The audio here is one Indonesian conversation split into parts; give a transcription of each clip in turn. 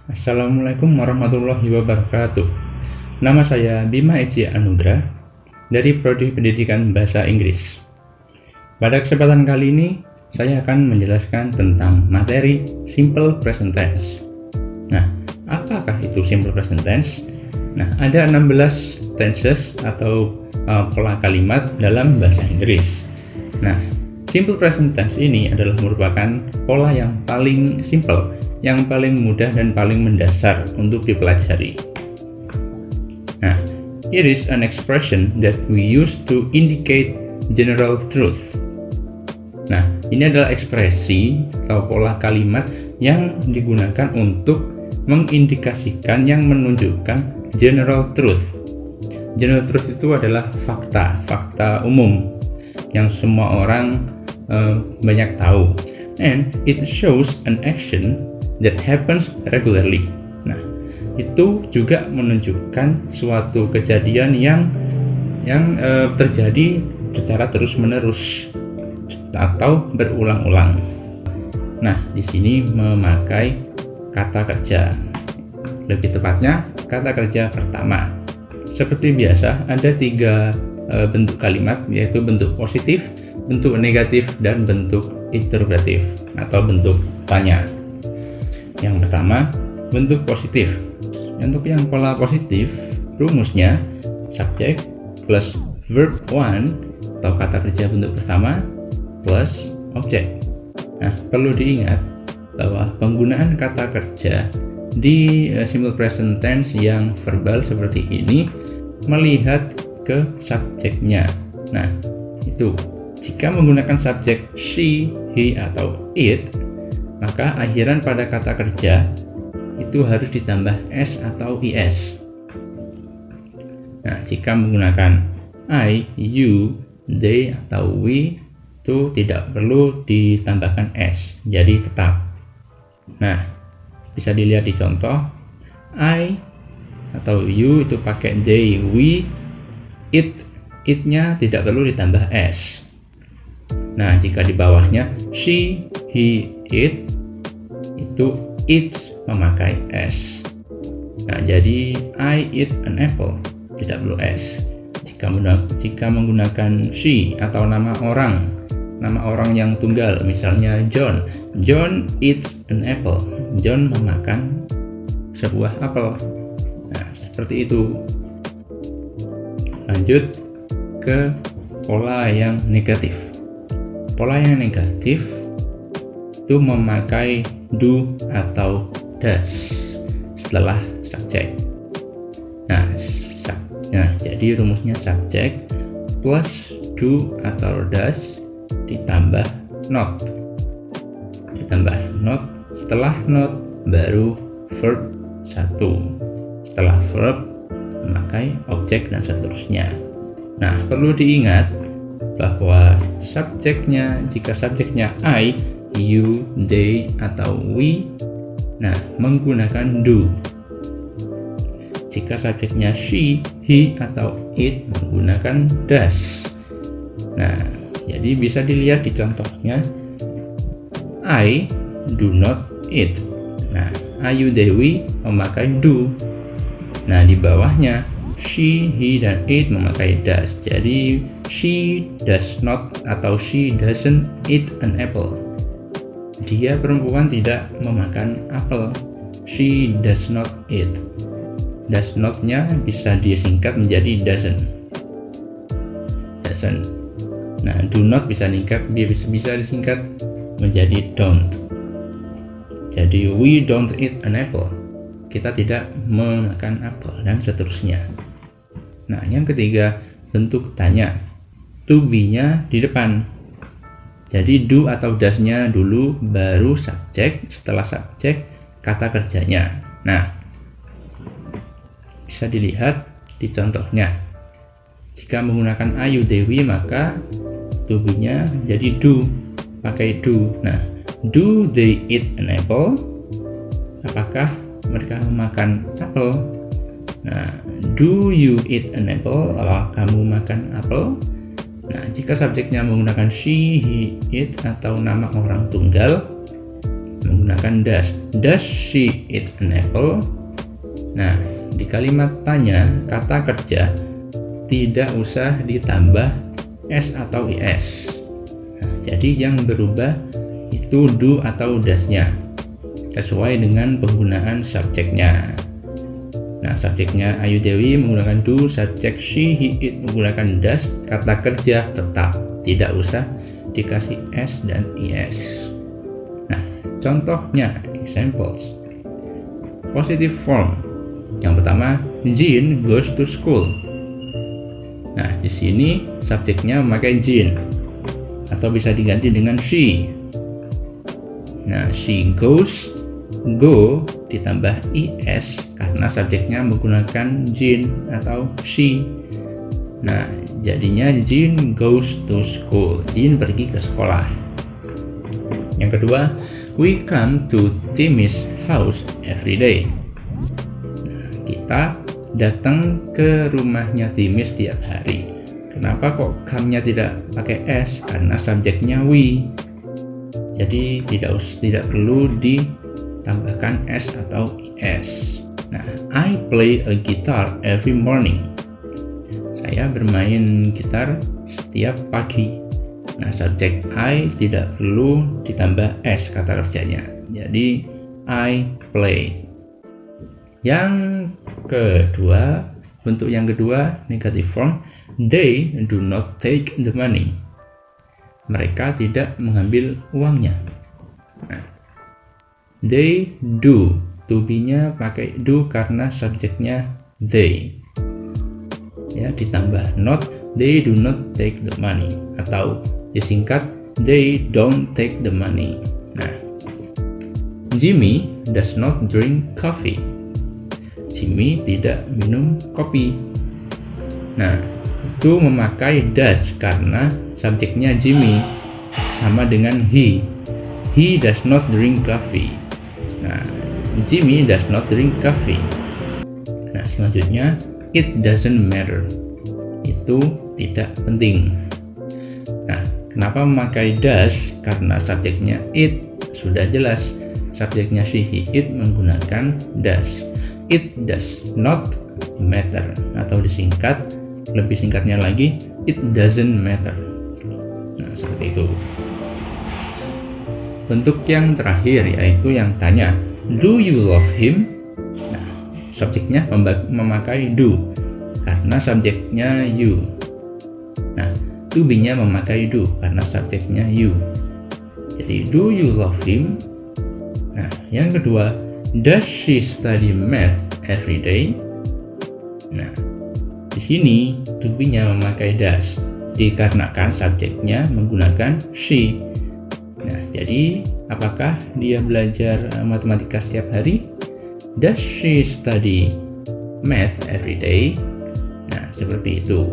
Assalamualaikum warahmatullahi wabarakatuh. Nama saya Bima Eci Anugrah dari Prodi Pendidikan Bahasa Inggris. Pada kesempatan kali ini, saya akan menjelaskan tentang materi Simple Present Tense. Nah, apakah itu Simple Present Tense? Nah, ada 16 tenses atau pola kalimat dalam bahasa Inggris. Nah, Simple Present Tense ini adalah merupakan pola yang paling simple, yang paling mudah dan paling mendasar untuk dipelajari. Nah, it is an expression that we use to indicate general truth. Nah, ini adalah ekspresi atau pola kalimat yang digunakan untuk mengindikasikan, yang menunjukkan general truth. General truth itu adalah fakta umum yang semua orang banyak tahu. And it shows an action that happens regularly. Nah, itu juga menunjukkan suatu kejadian yang terjadi secara terus-menerus atau berulang-ulang. Nah, di sini memakai kata kerja. Lebih tepatnya, kata kerja pertama. Seperti biasa, ada 3 bentuk kalimat, yaitu bentuk positif, bentuk negatif, dan bentuk interrogatif atau bentuk tanya. Yang pertama, bentuk positif. Untuk yang pola positif, rumusnya subject plus verb 1 atau kata kerja bentuk pertama plus object. Nah, perlu diingat bahwa penggunaan kata kerja di simple present tense yang verbal seperti ini melihat ke subjeknya. Nah, itu jika menggunakan subjek she, he, atau it, maka akhiran pada kata kerja itu harus ditambah s atau is. Nah, jika menggunakan I, you, they, atau we, itu tidak perlu ditambahkan s, jadi tetap. Nah, bisa dilihat di contoh, I atau you itu pakai they, we, it-nya tidak perlu ditambah s. Nah, jika di bawahnya she, he, it, itu it memakai s. Nah, jadi I eat an apple, tidak perlu s. Jika menggunakan she atau nama orang yang tunggal, misalnya John eats an apple, John memakan sebuah apel. Nah, seperti itu. Lanjut ke pola yang negatif. Pola yang negatif itu memakai do atau does setelah subjek. Nah, jadi rumusnya subject plus do atau does ditambah not. Setelah not baru verb 1. Setelah verb memakai objek dan seterusnya. Nah, perlu diingat bahwa jika subjeknya I, you, they, atau we, nah, menggunakan do. Jika subjeknya she, he, atau it, menggunakan does. Nah, jadi bisa dilihat di contohnya, I do not eat. Nah, I, you, they, we memakai do. Nah, di bawahnya she, he, dan it memakai does. Jadi she does not atau she doesn't eat an apple. Dia perempuan tidak memakan apel. She does not eat. Does not-nya bisa disingkat menjadi doesn't. Nah, do not bisa disingkat menjadi don't. Jadi we don't eat an apple. Kita tidak memakan apel, dan seterusnya. Nah, yang ketiga, bentuk tanya. To be-nya di depan. Jadi do atau does-nya dulu, baru subjek, setelah subjek kata kerjanya. Nah, bisa dilihat di contohnya. Jika menggunakan I, you, they, we, maka to be-nya jadi do, pakai do. Nah, do they eat an apple? Apakah mereka memakan apel? Nah, do you eat an apple? Apakah kamu makan apel? Nah, jika subjeknya menggunakan she, he, it, atau nama orang tunggal, menggunakan does. Does she eat an apple? Nah, di kalimat tanya, kata kerja tidak usah ditambah s atau is. Nah, jadi yang berubah itu do atau does-nya sesuai dengan penggunaan subjeknya. Nah, subjeknya Ayu Dewi menggunakan do, subjek she, he, it menggunakan does, kata kerja tetap tidak usah dikasih s dan is. Nah, contohnya, examples. Positive form. Yang pertama, Jean goes to school. Nah, di sini subjeknya memakai Jean atau bisa diganti dengan she. Nah, she goes, go ditambah is karena subjeknya menggunakan Jean atau she. Nah, jadinya Jean goes to school. Jean pergi ke sekolah. Yang kedua, we come to Timmy's house every day. Nah, kita datang ke rumahnya Timmy setiap hari. Kenapa kok come-nya tidak pakai s? Karena subjeknya we. Jadi tidak perlu ditambahkan s atau is. Nah, I play a guitar every morning. Saya bermain gitar setiap pagi. Nah, subjek I tidak perlu ditambah s kata kerjanya. Jadi I play. Yang kedua, bentuk yang kedua, negative form, they do not take the money. Mereka tidak mengambil uangnya. Nah, they do, to be-nya pakai do karena subjeknya they. Ya, ditambah not, they do not take the money, atau disingkat they don't take the money. Nah, Jimmy does not drink coffee. Jimmy tidak minum kopi. Nah, itu memakai does karena subjeknya Jimmy sama dengan he. He does not drink coffee. Nah, Jimmy does not drink coffee. Nah, selanjutnya it doesn't matter. Itu tidak penting. Nah, kenapa memakai does? Karena subjeknya it sudah jelas. Subjeknya she, he, it menggunakan does. It does not matter, atau disingkat, lebih singkatnya lagi, it doesn't matter. Nah, seperti itu. Bentuk yang terakhir yaitu yang tanya, do you love him? Nah, subjeknya memakai do karena subjeknya you. Nah, to be-nya memakai do karena subjeknya you. Jadi do you love him? Nah, yang kedua, does she study math every day? Nah, di sini to be-nya memakai does dikarenakan subjeknya menggunakan she. Nah, jadi apakah dia belajar matematika setiap hari? Does she study math every day? Nah, seperti itu.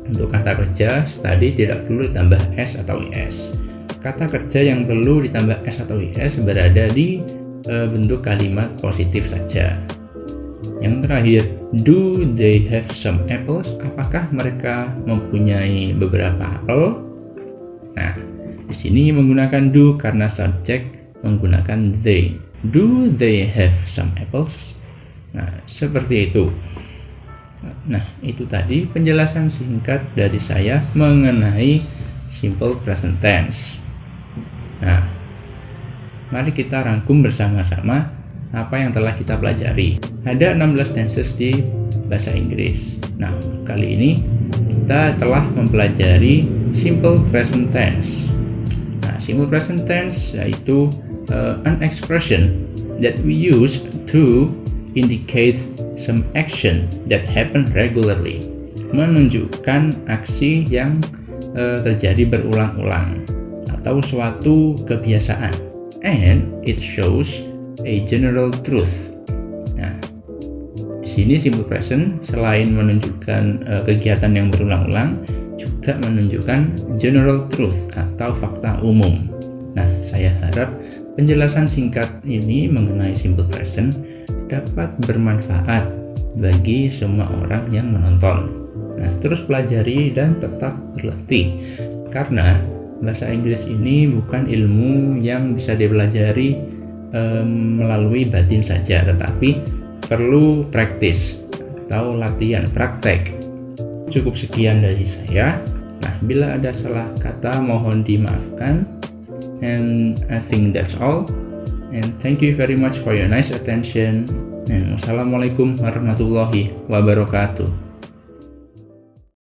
Untuk kata kerja study tidak perlu ditambah s atau is. Kata kerja yang perlu ditambah s atau is berada di bentuk kalimat positif saja. Yang terakhir, do they have some apples? Apakah mereka mempunyai beberapa apel? Nah, di sini menggunakan do karena subjek menggunakan they. Do they have some apples? Nah, seperti itu. Nah, itu tadi penjelasan singkat dari saya mengenai simple present tense. Nah, mari kita rangkum bersama-sama apa yang telah kita pelajari. Ada 16 tenses di bahasa Inggris. Nah, kali ini kita telah mempelajari simple present tense. Nah, simple present tense yaitu an expression that we use to indicate some action that happen regularly. Menunjukkan aksi yang terjadi berulang-ulang atau suatu kebiasaan. And it shows a general truth. Nah, di sini simple present selain menunjukkan kegiatan yang berulang-ulang, juga menunjukkan general truth atau fakta umum. Nah, saya harap penjelasan singkat ini mengenai simple present dapat bermanfaat bagi semua orang yang menonton. Nah, terus pelajari dan tetap berlatih, karena bahasa Inggris ini bukan ilmu yang bisa dipelajari melalui batin saja, tetapi perlu praktis atau latihan, praktek. Cukup sekian dari saya. Nah, bila ada salah kata mohon dimaafkan. And I think that's all. And thank you very much for your nice attention. And wassalamualaikum warahmatullahi wabarakatuh.